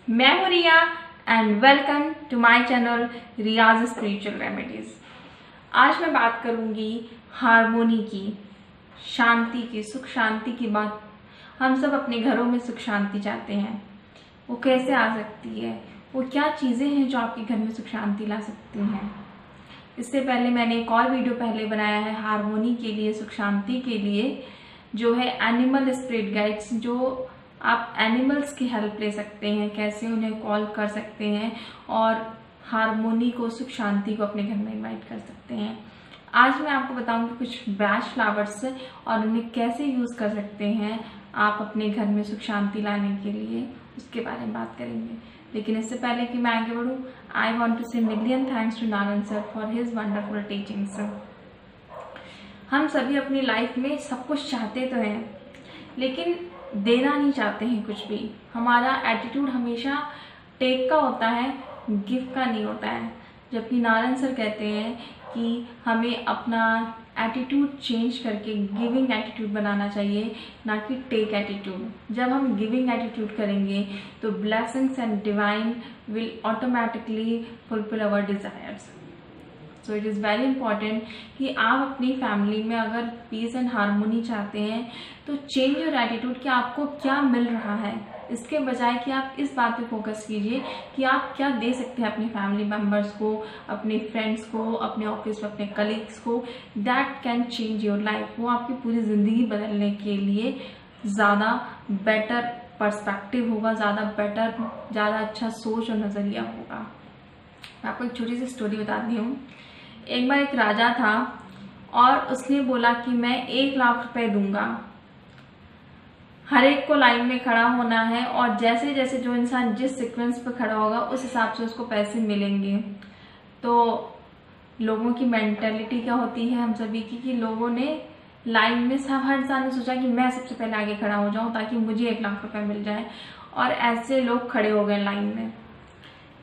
मैं हूँ Riya and welcome to my channel Riya's spiritual remedies. आज मैं बात करूँगी हारमोनी की, शांति की, सुख शांति की बात। हम सब अपने घरों में सुख शांति चाहते हैं, वो कैसे आ सकती है, वो क्या चीज़ें हैं जो आपके घर में सुख शांति ला सकती हैं। इससे पहले मैंने एक और वीडियो पहले बनाया है हारमोनी के लिए, सुख शांति के लिए, जो है एनिमल स्पिरिट गाइड्स, जो आप एनिमल्स की हेल्प ले सकते हैं, कैसे उन्हें कॉल कर सकते हैं और हारमोनी को, सुख शांति को अपने घर में इनवाइट कर सकते हैं। आज मैं आपको बताऊंगी कुछ बैच फ्लावर्स और उन्हें कैसे यूज़ कर सकते हैं आप अपने घर में सुख शांति लाने के लिए, उसके बारे में बात करेंगे। लेकिन इससे पहले कि मैं आगे बढ़ूँ, I want to say million thanks to Narayan sir for his wonderful teachings. हम सभी अपनी लाइफ में सब कुछ चाहते तो हैं, लेकिन देना नहीं चाहते हैं कुछ भी। हमारा एटीट्यूड हमेशा टेक का होता है, गिव का नहीं होता है। जबकि नारायण सर कहते हैं कि हमें अपना एटीट्यूड चेंज करके गिविंग एटीट्यूड बनाना चाहिए, ना कि टेक एटीट्यूड। जब हम गिविंग एटीट्यूड करेंगे तो blessings and divine will automatically fulfil our desires. So it is very important कि आप अपनी फैमिली में अगर पीस एंड हारमोनी चाहते हैं तो चेंज योर एटीट्यूड कि आपको क्या मिल रहा है, इसके बजाय कि आप इस बात पे फोकस कीजिए कि आप क्या दे सकते हैं अपनी फैमिली मेम्बर्स को, अपने फ्रेंड्स को, अपने ऑफिस में अपने कलीग्स को। That can change your life. वो आपकी पूरी ज़िंदगी बदलने के लिए ज़्यादा बेटर पर्सपेक्टिव होगा, ज़्यादा अच्छा सोच और नज़रिया होगा। मैं आपको एक छोटी सी स्टोरी बताती हूँ। एक बार एक राजा था और उसने बोला कि मैं 1 लाख रुपए दूंगा, हर एक को लाइन में खड़ा होना है और जैसे जैसे जो इंसान जिस सीक्वेंस पर खड़ा होगा उस हिसाब से उसको पैसे मिलेंगे। तो लोगों की मेंटेलिटी क्या होती है हम सभी की, कि लोगों ने लाइन में हर इंसान ने सोचा कि मैं सबसे पहले आगे खड़ा हो जाऊं ताकि मुझे 1 लाख रुपए मिल जाए, और ऐसे लोग खड़े हो गए लाइन में।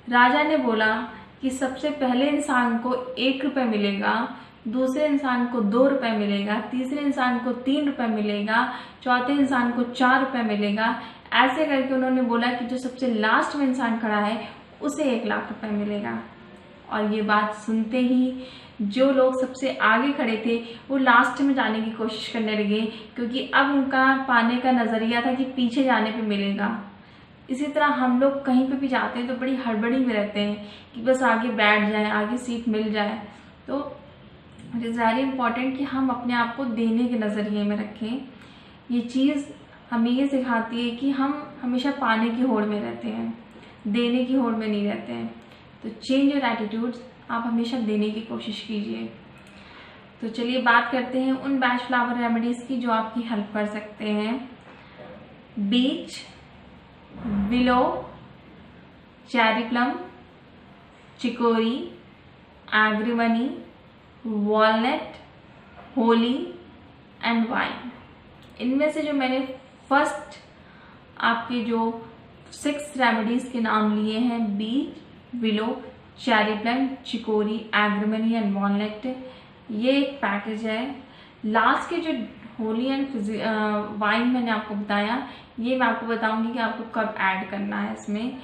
राजा ने बोला कि सबसे पहले इंसान को 1 रुपये मिलेगा, दूसरे इंसान को 2 रुपये मिलेगा, तीसरे इंसान को 3 रुपये मिलेगा, चौथे इंसान को 4 रुपये मिलेगा। ऐसे करके उन्होंने बोला कि जो सबसे लास्ट में इंसान खड़ा है उसे 1 लाख रुपये मिलेगा। और ये बात सुनते ही जो लोग सबसे आगे खड़े थे वो लास्ट में जाने की कोशिश करने लगे, क्योंकि अब उनका पाने का नजरिया था कि पीछे जाने पे मिलेगा। इसी तरह हम लोग कहीं पे भी जाते हैं तो बड़ी हड़बड़ी में रहते हैं कि बस आगे बैठ जाए, आगे सीट मिल जाए। तो इट इज़ वेरी इंपॉर्टेंट कि हम अपने आप को देने के नज़रिए में रखें। ये चीज़ हमें ये सिखाती है कि हम हमेशा पाने की होड़ में रहते हैं, देने की होड़ में नहीं रहते हैं। तो चेंज योर एटीट्यूड्स, आप हमेशा देने की कोशिश कीजिए। तो चलिए बात करते हैं उन बैच फ्लावर रेमेडीज़ की जो आपकी हेल्प कर सकते हैं। Beech, willow, cherry plum, chicory, agrimony, walnut, holly and vine. इनमें से जो मैंने फर्स्ट आपके जो 6 रेमेडीज के नाम लिए हैं, beech, willow, cherry plum, chicory, agrimony and walnut, ये एक पैकेज है। लास्ट के जो होली एंड वाइन मैंने आपको बताया, ये मैं आपको बताऊंगी कि आपको कब ऐड करना है इसमें।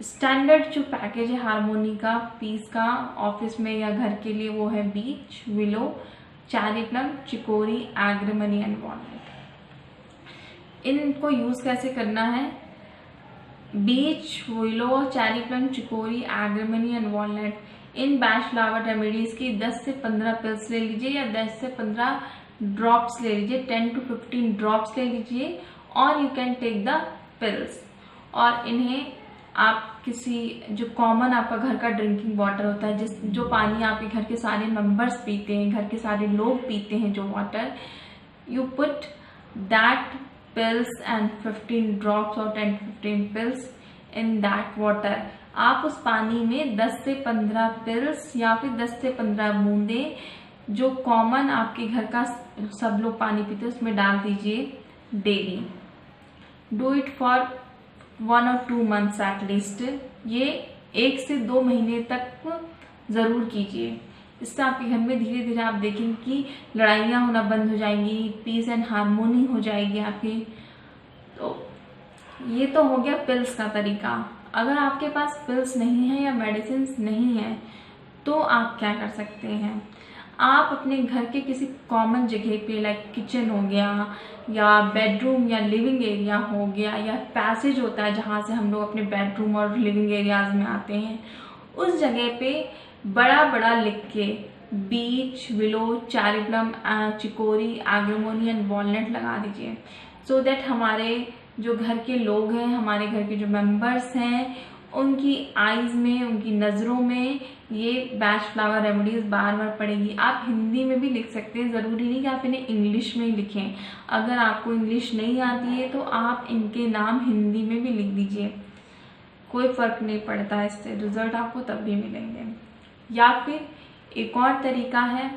स्टैंडर्ड जो पैकेज है हारमोनी का, पीस का, ऑफिस में या घर के लिए, वो है beech, willow, cherry plum, chicory, agrimony and walnut. इनको यूज़ कैसे करना है? Beech, willow, cherry plum, chicory, agrimony and walnut, इन बैच फ्लावर रेमेडीज की 10 से 15 पिल्स ले लीजिए या 10 से 15 ड्रॉप्स ले लीजिए, 10 to 15 ड्रॉप्स ले लीजिए, और you can take the pills. और इन्हें आप किसी जो कॉमन आपका घर का ड्रिंकिंग वाटर होता है, जो पानी आपके घर के सारे मेंबर्स पीते हैं, घर के सारे लोग पीते हैं जो water, you put that pills and 15 drops और 10 to 15 pills in that water. आप उस पानी में 10 से 15 पिल्स या फिर 10 से 15 बूंदे जो कॉमन आपके घर का सब लोग पानी पीते हैं उसमें डाल दीजिए daily. Do it for 1 or 2 months at least. ये 1 से 2 महीने तक जरूर कीजिए। इससे आपके घर में धीरे धीरे आप देखेंगे कि लड़ाइयाँ होना बंद हो जाएंगी, पीस एंड हारमोनी हो जाएगी आपकी। तो ये तो हो गया पिल्स का तरीका। अगर आपके पास पिल्स नहीं है या मेडिसिन नहीं है तो आप क्या कर सकते हैं, आप अपने घर के किसी कॉमन जगह पे लाइक किचन हो गया या बेडरूम या लिविंग एरिया हो गया या पैसेज होता है जहाँ से हम लोग अपने बेडरूम और लिविंग एरियाज में आते हैं, उस जगह पे बड़ा बड़ा लिख के beech, willow, cherry plum, chicory, agrimony and walnut लगा दीजिए। सो दैट हमारे जो घर के लोग हैं, हमारे घर के जो मेंबर्स हैं, उनकी आईज में, उनकी नज़रों में ये बैच फ्लावर रेमेडीज बार बार पड़ेगी। आप हिंदी में भी लिख सकते हैं, ज़रूरी नहीं कि आप इन्हें इंग्लिश में ही लिखें। अगर आपको इंग्लिश नहीं आती है तो आप इनके नाम हिंदी में भी लिख दीजिए, कोई फ़र्क नहीं पड़ता, इससे रिजल्ट आपको तब भी मिलेंगे। या फिर एक और तरीका है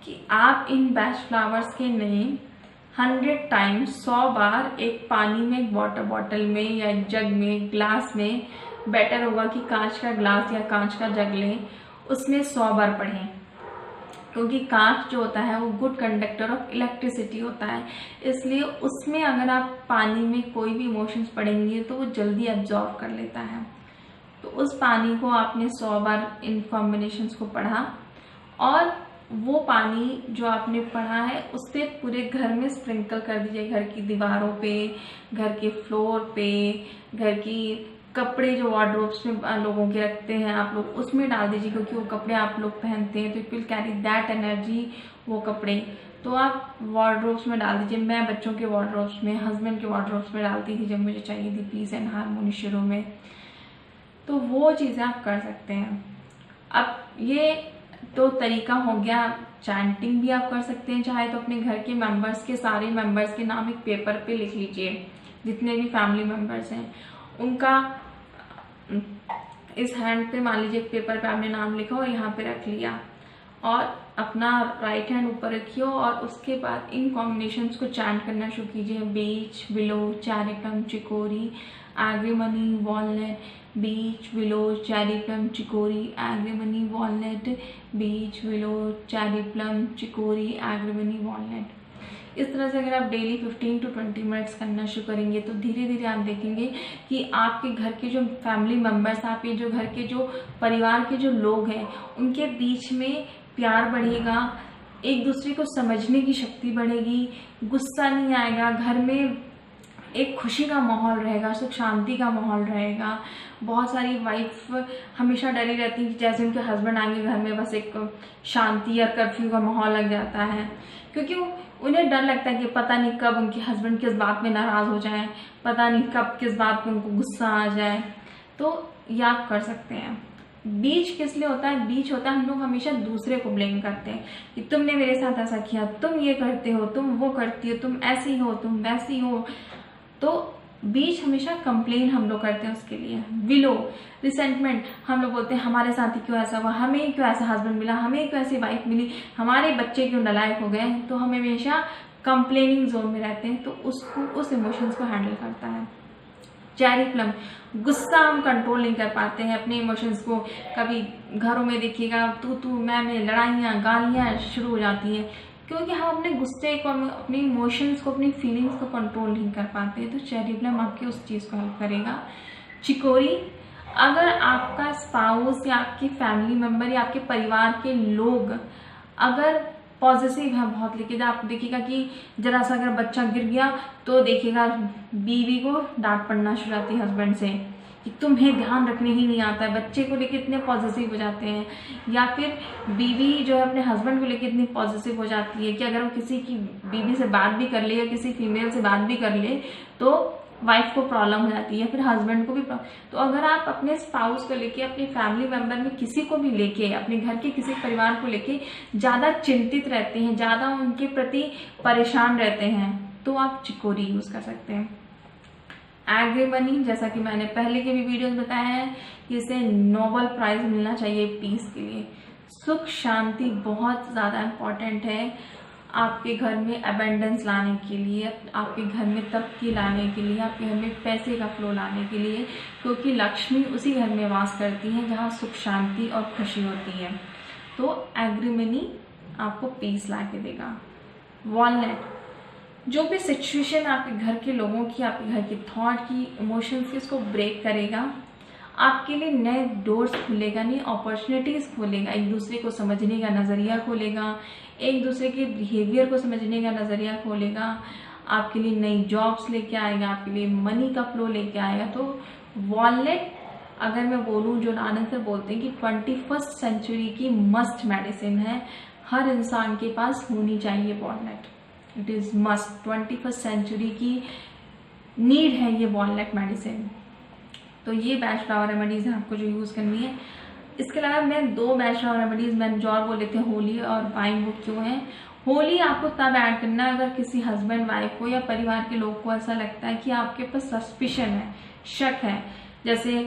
कि आप इन बैच फ्लावर्स के नेम 100 टाइम्स 100 बार एक पानी में, एक वाटर बॉटल में या एक जग में, ग्लास में, बेटर होगा कि कांच का ग्लास या कांच का जग लें, उसमें 100 बार पढ़ें। क्योंकि कांच जो होता है वो गुड कंडक्टर ऑफ इलेक्ट्रिसिटी होता है, इसलिए उसमें अगर आप पानी में कोई भी इमोशंस पढ़ेंगे तो वो जल्दी एब्जॉर्ब कर लेता है। तो उस पानी को आपने 100 बार इन कॉम्बिनेशंस को पढ़ा और वो पानी जो आपने पढ़ा है उससे पूरे घर में स्प्रिंकल कर दीजिए, घर की दीवारों पे, घर के फ्लोर पे, घर की कपड़े जो वार्डरोब्स में लोगों के रखते हैं आप लोग, उसमें डाल दीजिए, क्योंकि वो कपड़े आप लोग पहनते हैं तो it will carry that energy, वो कपड़े तो आप वार्डरोब्स में डाल दीजिए। मैं बच्चों के वार्डरोब्स में, हस्बैंड के वार्डरोब्स में डालती थी जब मुझे चाहिए थी पीस एंड हारमोनी शुरू में, तो वो चीज़ें आप कर सकते हैं। अब ये तो तरीका हो गया, चैंटिंग भी आप कर सकते हैं, चाहे तो अपने घर के मेंबर्स के, सारे मेंबर्स के नाम एक पेपर पे लिख लीजिए, जितने भी फैमिली मेंबर्स हैं उनका इस हैंड पे, मान लीजिए एक पेपर पे आपने नाम लिखा और यहाँ पे रख लिया और अपना राइट हैंड ऊपर रखिए और उसके बाद इन कॉम्बिनेशंस को चैंट करना शुरू कीजिए। Beech, willow, cherry plum, chicory, agrimony, walnut, beech, willow, cherry plum, chicory, agrimony, walnut, beech, willow, cherry plum, chicory, agrimony, walnut. इस तरह से अगर आप डेली 15 to 20 मिनट्स करना शुरू करेंगे तो धीरे धीरे आप देखेंगे कि आपके घर के जो फैमिली मेम्बर्स, आपके जो घर के जो परिवार के जो लोग हैं, उनके बीच में प्यार बढ़ेगा, एक दूसरे को समझने की शक्ति बढ़ेगी, गुस्सा नहीं आएगा, घर में एक खुशी का माहौल रहेगा, सुख शांति का माहौल रहेगा। बहुत सारी वाइफ हमेशा डरी रहती है कि जैसे उनके हस्बैंड आएंगे घर में बस एक शांति और कर्फ्यू का माहौल लग जाता है, क्योंकि उन्हें डर लगता है कि पता नहीं कब उनके हस्बैंड किस बात में नाराज़ हो जाए, पता नहीं कब किस बात पे उनको गुस्सा आ जाए। तो ये आप कर सकते हैं। बीच किस लिए होता है? बीच होता है हम लोग हमेशा दूसरे को ब्लेम करते हैं कि तुमने मेरे साथ ऐसा किया, तुम ये करते हो, तुम वो करती हो, तुम ऐसी हो, तुम वैसी हो। तो बीच हमेशा कंप्लेन हम लोग करते हैं उसके लिए। विलो, रिसेंटमेंट, हम लोग बोलते हैं हमारे साथ ही क्यों ऐसा हुआ, हमें क्यों ऐसा हस्बैंड मिला, हमें क्यों ऐसी वाइफ मिली, हमारे बच्चे क्यों नालायक हो गए। तो हम हमेशा कंप्लेनिंग जोन में रहते हैं, तो उसको, उस इमोशंस को हैंडल करता है। चेरी प्लम, गुस्सा हम कंट्रोल नहीं कर पाते हैं अपने इमोशंस को। कभी घरों में देखिएगा तू मैं लड़ाइयाँ, गालियाँ शुरू हो जाती हैं, क्योंकि हम अपने गुस्से को, अपने इमोशंस को, अपनी फीलिंग्स को कंट्रोल नहीं कर पाते। तो चेरी प्लम आपकी उस चीज़ को हेल्प करेगा। चिकोरी, अगर आपका स्पाउस या आपकी फैमिली मेम्बर या आपके परिवार के लोग अगर पॉजिटिव है बहुत, लेकिन आप देखिएगा कि जरा सा अगर बच्चा गिर गया तो देखिएगा बीवी को डांट पड़ना शुरू आती है हस्बैंड से कि तुम्हें ध्यान रखने ही नहीं आता है, बच्चे को लेके इतने पॉजिटिव हो जाते हैं। या फिर बीवी जो है अपने हस्बैंड को लेके इतनी पॉजिटिव हो जाती है कि अगर वो किसी की बीवी से बात भी कर ले या किसी फीमेल से बात भी कर ले तो वाइफ को प्रॉब्लम हो जाती है, फिर हस्बैंड को भी तो अगर आप अपने स्पाउस को लेके, अपने फैमिली मेंबर में किसी को भी लेके, अपने घर के किसी परिवार को लेके ज़्यादा चिंतित रहते हैं, ज़्यादा उनके प्रति परेशान रहते हैं, तो आप चिकोरी यूज़ कर सकते हैं। एग्रीमनी, जैसा कि मैंने पहले के भी वीडियोस बताया है कि इसे नोबेल प्राइज मिलना चाहिए पीस के लिए। सुख शांति बहुत ज़्यादा इम्पॉर्टेंट है आपके घर में अबेंडेंस लाने के लिए, आपके घर में तरक्की लाने के लिए, आपके घर में पैसे का फ्लो लाने के लिए, क्योंकि लक्ष्मी उसी घर में वास करती है जहाँ सुख शांति और खुशी होती है। तो एग्रीमनी आपको पीस ला के देगा। वॉलनट, जो भी सिचुएशन आपके घर के लोगों की, आपके घर के थॉट की, इमोशंस की, उसको ब्रेक करेगा। आपके लिए नए डोर्स खुलेगा, नई अपॉर्चुनिटीज खोलेगा, एक दूसरे को समझने का नजरिया खोलेगा, एक दूसरे के बिहेवियर को समझने का नजरिया खोलेगा, आपके लिए नई जॉब्स लेके आएगा, आपके लिए मनी का फ्लो लेके आएगा। तो वॉलनट, अगर मैं बोलूं, जो आनंद सर बोलते हैं कि 21st सेंचुरी की मस्ट मेडिसिन है, हर इंसान के पास होनी चाहिए walnut. It is must, 21st century की नीड है ये वॉलनट मेडिसिन। तो ये बैच फ्लावर रेमेडीज है आपको जो यूज करनी है। इसके अलावा मैं 2 बैच फ्लावर रेमेडीज मैंने जो और बोले थे, होली और वाइन, वो क्यों है? होली आपको तब ऐड करना है अगर किसी हस्बैंड वाइफ को या परिवार के लोग को ऐसा लगता है कि आपके पास सस्पिशन है, शक है। जैसे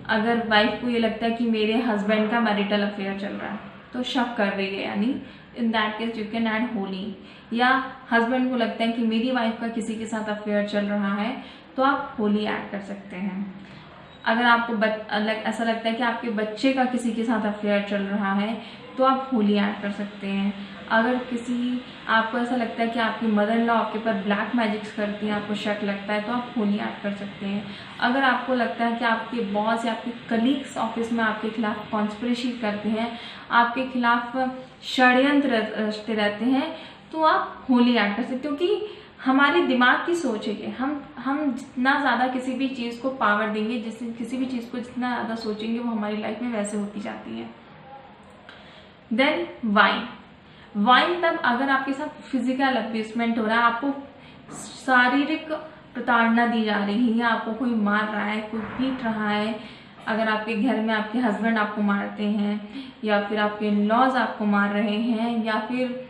अगर वाइफ को ये लगता है कि मेरे हस्बैंड का मैरिटल अफेयर चल रहा है, तो शक कर रही है, यानी in that case you can add Holi. या हस्बैंड को लगता है कि मेरी वाइफ का किसी के साथ अफेयर चल रहा है, तो आप होली ऐड कर सकते हैं। अगर आपको ऐसा लगता है कि आपके बच्चे का किसी के साथ अफेयर चल रहा है, तो आप होली ऐड कर सकते हैं। अगर आपको ऐसा लगता है कि आपकी मदर इन लॉ आपके ऊपर ब्लैक मैजिक्स करती हैं, आपको शक लगता है, तो आप होली ऐड कर सकते हैं। अगर आपको लगता है कि आपके बॉस या आपके कलीग्स ऑफिस में आपके खिलाफ कॉन्स्पिरेसी करते हैं, आपके खिलाफ षड्यंत्र रचते रहते हैं, तो आप होली ऐड कर सकते हैं। क्योंकि हमारी दिमाग की सोच है कि हम जितना ज़्यादा किसी भी चीज़ को पावर देंगे, किसी भी चीज़ को जितना ज़्यादा सोचेंगे, वो हमारी लाइफ में वैसे होती जाती है। देन वाइन तब अगर आपके साथ फिजिकल अब्यूसमेंट हो रहा है, आपको शारीरिक प्रताड़ना दी जा रही है, आपको कोई मार रहा है, कोई पीट रहा है, अगर आपके घर में आपके हस्बैंड आपको मारते हैं, या फिर आपके इन लॉज आपको मार रहे हैं, या फिर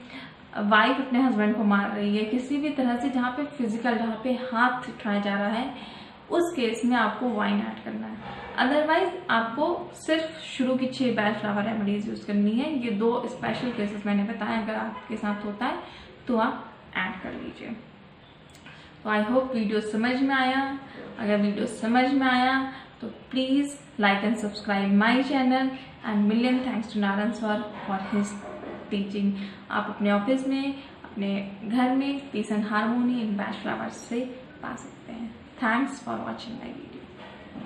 वाइफ अपने हस्बैंड को मार रही है, किसी भी तरह से जहाँ पे फिजिकल, जहाँ पे हाथ उठाया जा रहा है, उस केस में आपको वाइन ऐड करना है। अदरवाइज आपको सिर्फ शुरू की 6 बैच फ्लावर रेमेडीज यूज करनी है। ये 2 स्पेशल केसेस मैंने बताया, अगर आपके साथ होता है तो आप ऐड कर लीजिए। तो आई होप वीडियो समझ में आया। अगर वीडियो समझ में आया तो please like and subscribe my channel, and million thanks to Narayan sir for his teaching. आप अपने ऑफिस में, अपने घर में peace and harmony in Bach flowers से पा सकते हैं। Thanks for watching my video.